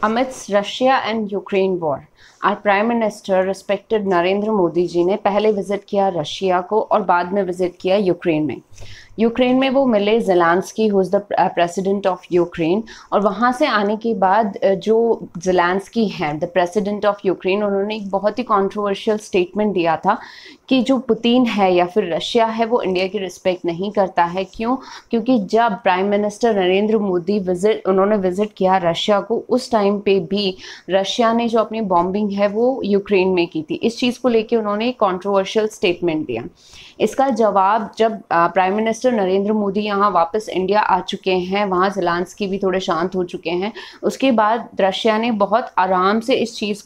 Amidst Russia and Ukraine war, our Prime Minister respected Narendra Modi ji ने पहले visit किया Russia को और बाद में विजिट किया यूक्रेन में। यूक्रेन में वो मिले Zelensky who is the president of Ukraine, और वहाँ से आने के बाद जो ज़ेलेंस्की हैं द प्रेसिडेंट ऑफ यूक्रेन, उन्होंने एक बहुत ही कंट्रोवर्शियल स्टेटमेंट दिया था कि जो पुतिन है या फिर रशिया है वो इंडिया की रिस्पेक्ट नहीं करता है। क्यों? क्योंकि जब प्राइम मिनिस्टर नरेंद्र मोदी उन्होंने विजिट किया रशिया को, उस टाइम पे भी रशिया ने जो अपनी बॉम्बिंग है वो यूक्रेन में की थी। इस चीज़ को लेके उन्होंने एक कंट्रोवर्शियल स्टेटमेंट दिया। इसका जवाब जब प्राइम मिनिस्टर नरेंद्र मोदी यहाँ वापस इंडिया आ चुके हैं, वहाँ ज़ेलेंस्की भी थोड़े शांत हो चुके हैं, उसके बाद रशिया ने बहुत आराम से इस चीज़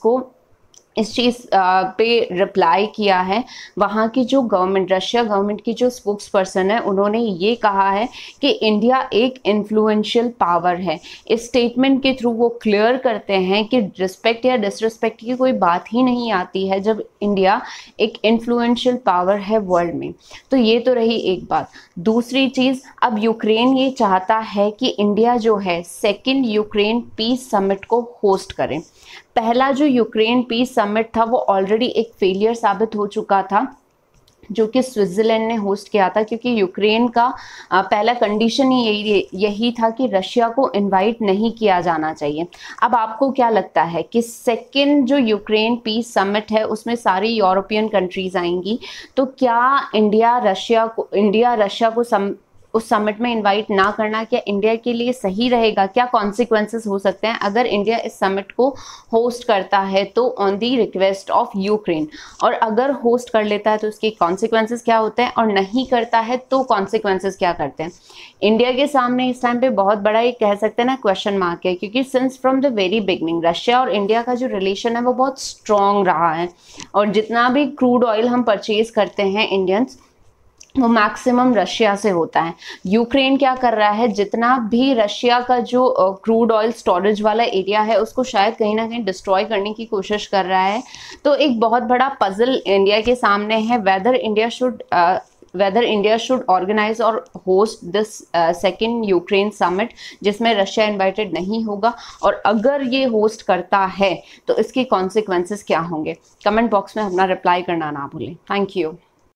पे रिप्लाई किया है। वहाँ की जो गवर्नमेंट, रशिया गवर्नमेंट की जो स्पोक्स पर्सन है, उन्होंने ये कहा है कि इंडिया एक इन्फ्लुएंशियल पावर है। इस स्टेटमेंट के थ्रू वो क्लियर करते हैं कि रिस्पेक्ट या डिसरिस्पेक्ट की कोई बात ही नहीं आती है जब इंडिया एक इन्फ्लुएंशियल पावर है वर्ल्ड में। तो ये तो रही एक बात। दूसरी चीज़, अब यूक्रेन ये चाहता है कि इंडिया जो है सेकेंड यूक्रेन पीस समिट को होस्ट करें। पहला जो यूक्रेन पीस समिट था वो ऑलरेडी एक फेलियर साबित हो चुका था, जो कि स्विट्ज़रलैंड ने होस्ट किया था, क्योंकि यूक्रेन का पहला कंडीशन ही यही था कि रशिया को इनवाइट नहीं किया जाना चाहिए। अब आपको क्या लगता है कि सेकेंड जो यूक्रेन पीस समिट है उसमें सारी यूरोपियन कंट्रीज़ आएंगी, तो क्या इंडिया रशिया को उस समिट में इनवाइट ना करना क्या इंडिया के लिए सही रहेगा? क्या कॉन्सिक्वेंसेस हो सकते हैं अगर इंडिया इस समिट को होस्ट करता है तो on the request of Ukraine, और अगर होस्ट कर लेता है तो उसके कॉन्सिक्वेंसेस क्या होते हैं, और नहीं करता है तो कॉन्सिक्वेंसेस क्या करते हैं? इंडिया के सामने इस टाइम पे बहुत बड़ा एक कह सकते हैं ना क्वेश्चन मार्क है, क्योंकि since from the very beginning Russia और इंडिया का जो रिलेशन है वो बहुत स्ट्रॉन्ग रहा है, और जितना भी क्रूड ऑयल हम परचेज करते हैं इंडियंस, वो मैक्सिमम रशिया से होता है। यूक्रेन क्या कर रहा है, जितना भी रशिया का जो क्रूड ऑयल स्टोरेज वाला एरिया है उसको शायद कहीं ना कहीं डिस्ट्रॉय करने की कोशिश कर रहा है। तो एक बहुत बड़ा पजल इंडिया के सामने है, वेदर इंडिया शुड ऑर्गेनाइज और host this second Ukraine summit, जिसमें रशिया इन्वाइटेड नहीं होगा, और अगर ये होस्ट करता है तो इसके कॉन्सिक्वेंसेस क्या होंगे। कमेंट बॉक्स में अपना रिप्लाई करना ना भूलें। Thank you.